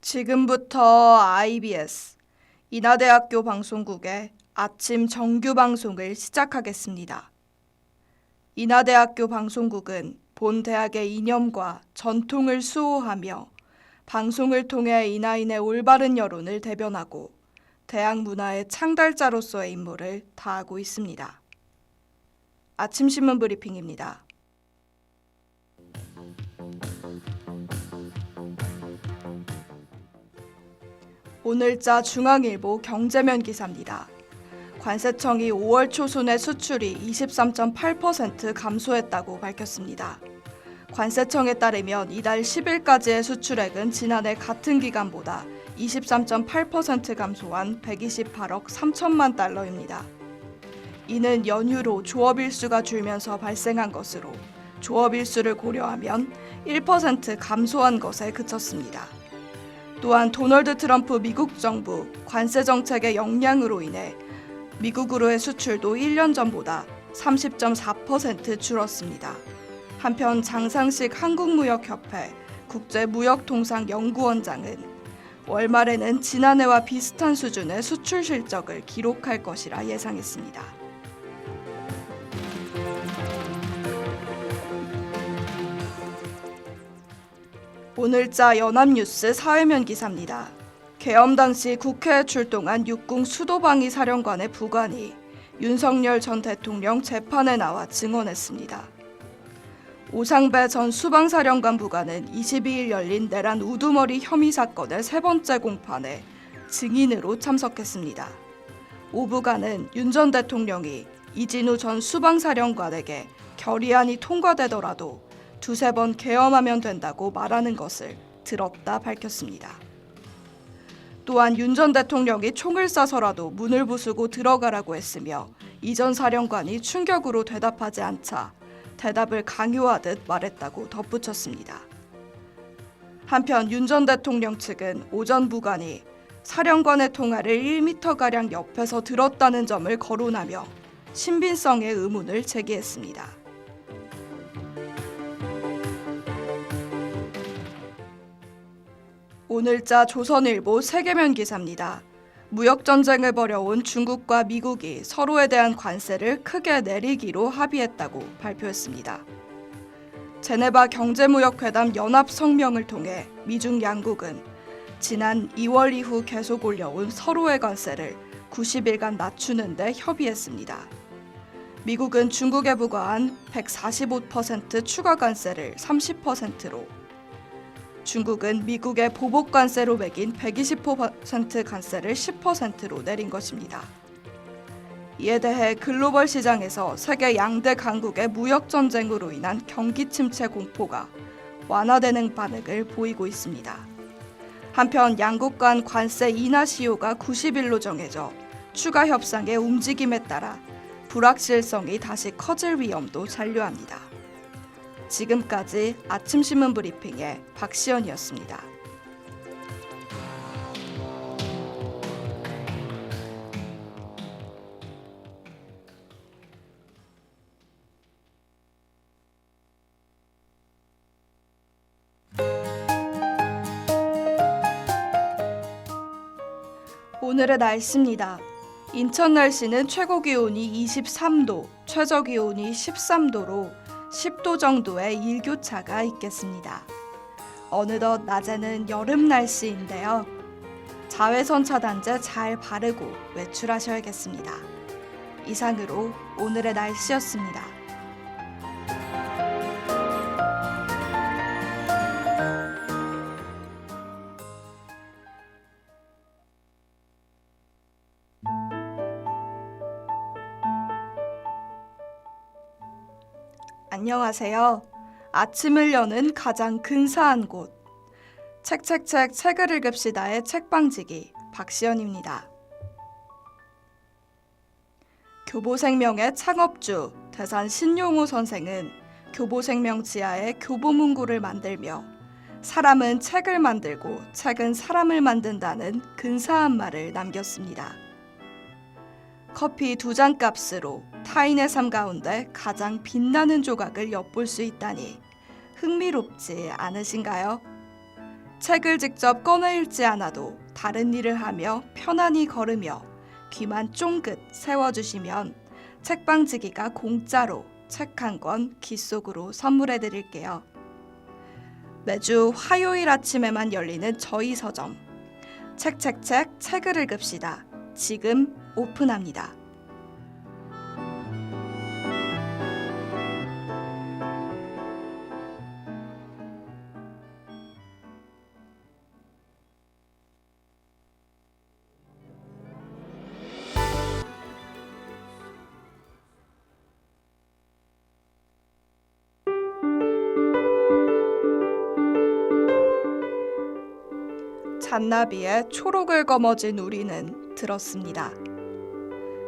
지금부터 IBS 인하대학교 방송국의 아침 정규 방송을 시작하겠습니다. 인하대학교 방송국은 본 대학의 이념과 전통을 수호하며 방송을 통해 인하인의 올바른 여론을 대변하고 대학 문화의 창달자로서의 임무를 다하고 있습니다. 아침 신문 브리핑입니다. 오늘자 중앙일보 경제면 기사입니다. 관세청이 5월 초순의 수출이 23.8% 감소했다고 밝혔습니다. 관세청에 따르면 이달 10일까지의 수출액은 지난해 같은 기간보다 23.8% 감소한 128억 3천만 달러입니다. 이는 연휴로 조업일수가 줄면서 발생한 것으로 조업일수를 고려하면 1% 감소한 것에 그쳤습니다. 또한 도널드 트럼프 미국 정부 관세 정책의 영향으로 인해 미국으로의 수출도 1년 전보다 30.4% 줄었습니다. 한편 장상식 한국무역협회 국제무역통상연구원장은 월말에는 지난해와 비슷한 수준의 수출 실적을 기록할 것이라 예상했습니다. 오늘자 연합뉴스 사회면 기사입니다. 계엄 당시 국회에 출동한 육군 수도방위 사령관의 부관이 윤석열 전 대통령 재판에 나와 증언했습니다. 오상배 전 수방사령관 부관은 22일 열린 내란 우두머리 혐의 사건의 세 번째 공판에 증인으로 참석했습니다. 오 부관은 윤 전 대통령이 이진우 전 수방사령관에게 결의안이 통과되더라도 두세 번 계엄하면 된다고 말하는 것을 들었다 밝혔습니다. 또한 윤 전 대통령이 총을 쏴서라도 문을 부수고 들어가라고 했으며 이 전 사령관이 충격으로 대답하지 않자 대답을 강요하듯 말했다고 덧붙였습니다. 한편 윤 전 대통령 측은 오 전 부관이 사령관의 통화를 1m가량 옆에서 들었다는 점을 거론하며 신빙성의 의문을 제기했습니다. 오늘자 조선일보 세계면 기사입니다. 무역전쟁을 벌여온 중국과 미국이 서로에 대한 관세를 크게 내리기로 합의했다고 발표했습니다. 제네바 경제무역회담 연합성명을 통해 미중 양국은 지난 2월 이후 계속 올려온 서로의 관세를 90일간 낮추는 데 협의했습니다. 미국은 중국에 부과한 145% 추가 관세를 30%로 중국은 미국의 보복 관세로 매긴 120% 관세를 10%로 내린 것입니다. 이에 대해 글로벌 시장에서 세계 양대 강국의 무역 전쟁으로 인한 경기 침체 공포가 완화되는 반응을 보이고 있습니다. 한편 양국 간 관세 인하 시효가 90일로 정해져 추가 협상의 움직임에 따라 불확실성이 다시 커질 위험도 잔류합니다. 지금까지 아침신문 브리핑의 박시연이었습니다. 오늘의 날씨입니다. 인천 날씨는 최고 기온이 23도, 최저 기온이 13도로 10도 정도의 일교차가 있겠습니다. 어느덧 낮에는 여름 날씨인데요. 자외선 차단제 잘 바르고 외출하셔야겠습니다. 이상으로 오늘의 날씨였습니다. 안녕하세요. 아침을 여는 가장 근사한 곳. 책을 읽읍시다의 책방지기 박시연입니다. 교보생명의 창업주 대산 신용호 선생은 교보생명 지하에 교보문고를 만들며 사람은 책을 만들고 책은 사람을 만든다는 근사한 말을 남겼습니다. 커피 2잔 값으로 타인의 삶 가운데 가장 빛나는 조각을 엿볼 수 있다니 흥미롭지 않으신가요? 책을 직접 꺼내 읽지 않아도 다른 일을 하며 편안히 걸으며 귀만 쫑긋 세워주시면 책방지기가 공짜로 책 한 권 귀 속으로 선물해 드릴게요. 매주 화요일 아침에만 열리는 저희 서점 책을 읽읍시다. 지금 오픈합니다. 잔나비의 초록을 거머쥔 우리는 들었습니다.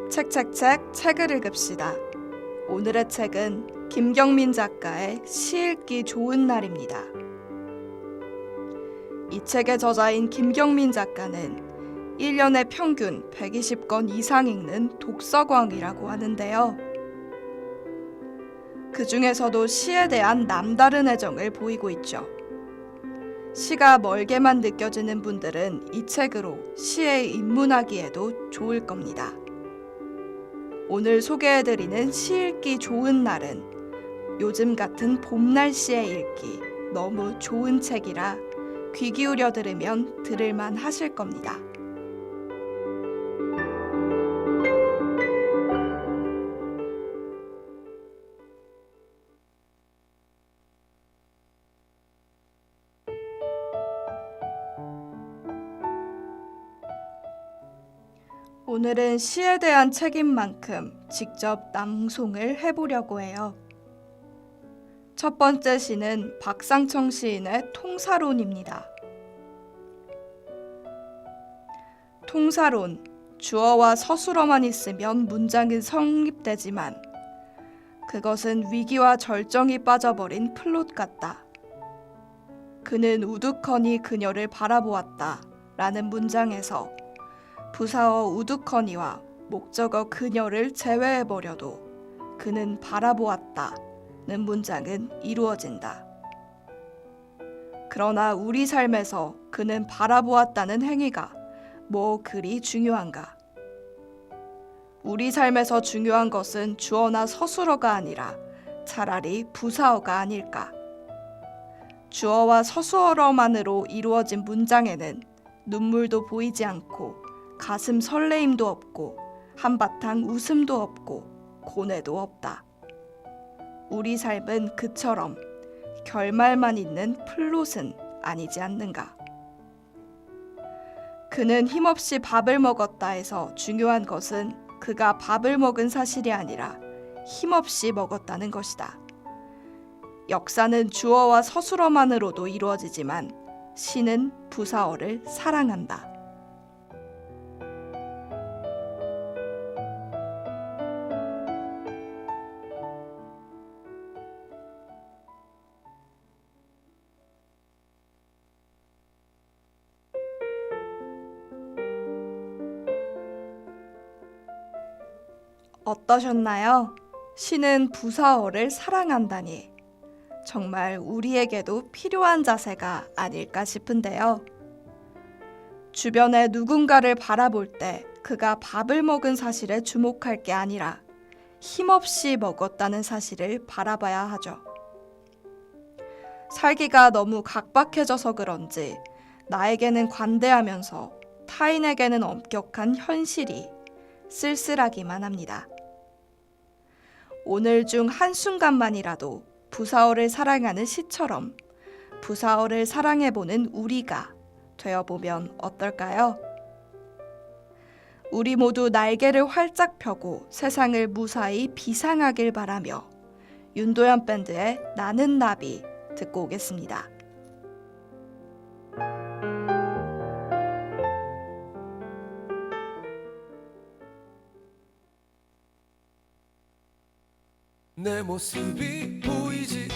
책을 읽읍시다. 오늘의 책은 김경민 작가의 시 읽기 좋은 날입니다. 이 책의 저자인 김경민 작가는 1년에 평균 120권 이상 읽는 독서광이라고 하는데요. 그 중에서도 시에 대한 남다른 애정을 보이고 있죠. 시가 멀게만 느껴지는 분들은 이 책으로 시에 입문하기에도 좋을 겁니다. 오늘 소개해드리는 시 읽기 좋은 날은 요즘 같은 봄 날씨에 읽기 너무 좋은 책이라 귀 기울여 들으면 들을만 하실 겁니다. 오늘은 시에 대한 책인 만큼 직접 낭송을 해보려고 해요. 첫 번째 시는 박상청 시인의 통사론입니다. 통사론, 주어와 서술어만 있으면 문장이 성립되지만 그것은 위기와 절정이 빠져버린 플롯 같다. 그는 우두커니 그녀를 바라보았다 라는 문장에서 부사어 우두커니와 목적어 그녀를 제외해버려도 그는 바라보았다는 문장은 이루어진다. 그러나 우리 삶에서 그는 바라보았다는 행위가 뭐 그리 중요한가? 우리 삶에서 중요한 것은 주어나 서술어가 아니라 차라리 부사어가 아닐까? 주어와 서술어만으로 이루어진 문장에는 눈물도 보이지 않고 가슴 설레임도 없고 한바탕 웃음도 없고 고뇌도 없다. 우리 삶은 그처럼 결말만 있는 플롯은 아니지 않는가? 그는 힘없이 밥을 먹었다 해서 중요한 것은 그가 밥을 먹은 사실이 아니라 힘없이 먹었다는 것이다. 역사는 주어와 서술어만으로도 이루어지지만 시는 부사어를 사랑한다. 어떠셨나요? 시는 부사어를 사랑한다니 정말 우리에게도 필요한 자세가 아닐까 싶은데요. 주변에 누군가를 바라볼 때 그가 밥을 먹은 사실에 주목할 게 아니라 힘없이 먹었다는 사실을 바라봐야 하죠. 살기가 너무 각박해져서 그런지 나에게는 관대하면서 타인에게는 엄격한 현실이 쓸쓸하기만 합니다. 오늘 중 한순간만이라도 부사어를 사랑하는 시처럼 부사어를 사랑해보는 우리가 되어보면 어떨까요? 우리 모두 날개를 활짝 펴고 세상을 무사히 비상하길 바라며 윤도현 밴드의 나는 나비 듣고 오겠습니다. 내 모습이 보이지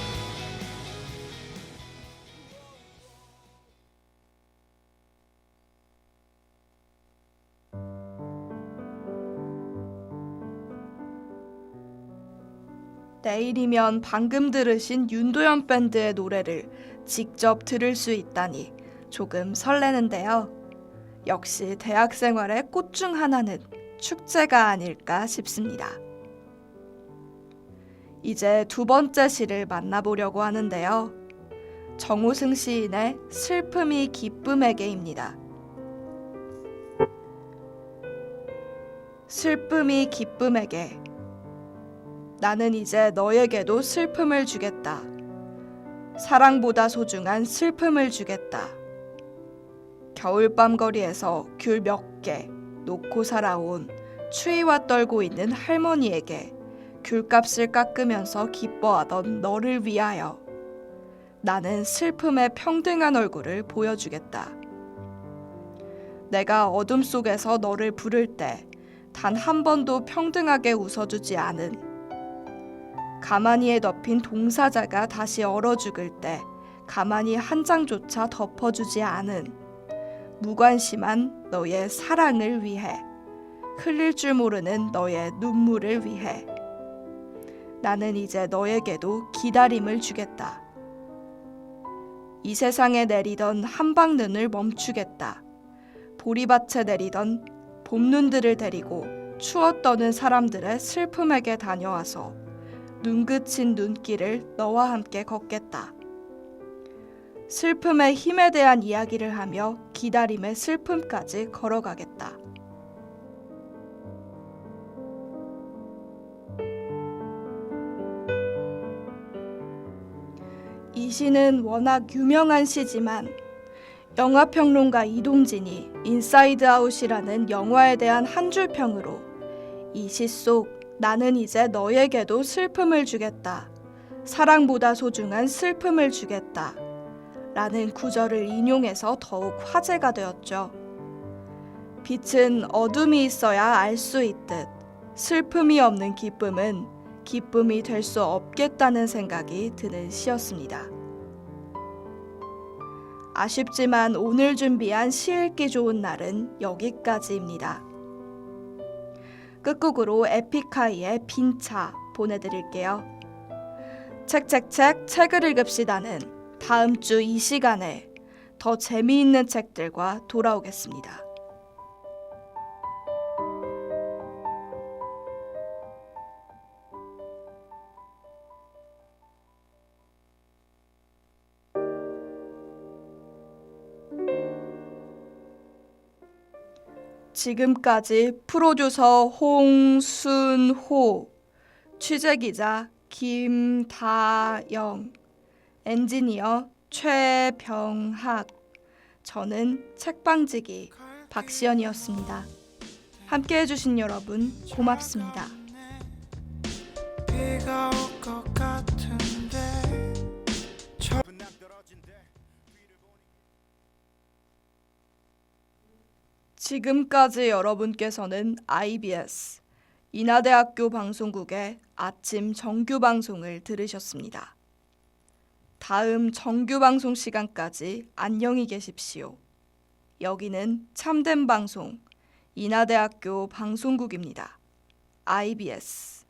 내일이면 방금 들으신 윤도현 밴드의 노래를 직접 들을 수 있다니 조금 설레는데요. 역시 대학 생활의 꽃 중 하나는 축제가 아닐까 싶습니다. 이제 두 번째 시를 만나보려고 하는데요. 정호승 시인의 슬픔이 기쁨에게입니다. 슬픔이 기쁨에게. 나는 이제 너에게도 슬픔을 주겠다. 사랑보다 소중한 슬픔을 주겠다. 겨울밤 거리에서 귤 몇 개 놓고 살아온 추위와 떨고 있는 할머니에게 귤값을 깎으면서 기뻐하던 너를 위하여 나는 슬픔의 평등한 얼굴을 보여주겠다. 내가 어둠 속에서 너를 부를 때 단 한 번도 평등하게 웃어주지 않은, 가만히에 덮인 동사자가 다시 얼어 죽을 때 가만히 한 장조차 덮어주지 않은 무관심한 너의 사랑을 위해, 흘릴 줄 모르는 너의 눈물을 위해 나는 이제 너에게도 기다림을 주겠다. 이 세상에 내리던 한방눈을 멈추겠다. 보리밭에 내리던 봄눈들을 데리고 추워 떠는 사람들의 슬픔에게 다녀와서 눈 그친 눈길을 너와 함께 걷겠다. 슬픔의 힘에 대한 이야기를 하며 기다림의 슬픔까지 걸어가겠다. 이 시는 워낙 유명한 시지만 영화평론가 이동진이 인사이드 아웃이라는 영화에 대한 한 줄 평으로 이 시 속 나는 이제 너에게도 슬픔을 주겠다. 사랑보다 소중한 슬픔을 주겠다. 라는 구절을 인용해서 더욱 화제가 되었죠. 빛은 어둠이 있어야 알 수 있듯 슬픔이 없는 기쁨은 기쁨이 될 수 없겠다는 생각이 드는 시였습니다. 아쉽지만 오늘 준비한 시 읽기 좋은 날은 여기까지입니다. 끝곡으로 에픽하이의 빈차 보내드릴게요. 책을 읽읍시다는 다음 주 이 시간에 더 재미있는 책들과 돌아오겠습니다. 지금까지 프로듀서 홍순호, 취재기자 김다영, 엔지니어 최병학, 저는 책방지기 박시연이었습니다. 함께 해주신 여러분 고맙습니다. 비가 올 것 같은데 지금까지 여러분께서는 IBS 인하대학교 방송국의 아침 정규 방송을 들으셨습니다. 다음 정규 방송 시간까지 안녕히 계십시오. 여기는 참된 방송 인하대학교 방송국입니다. IBS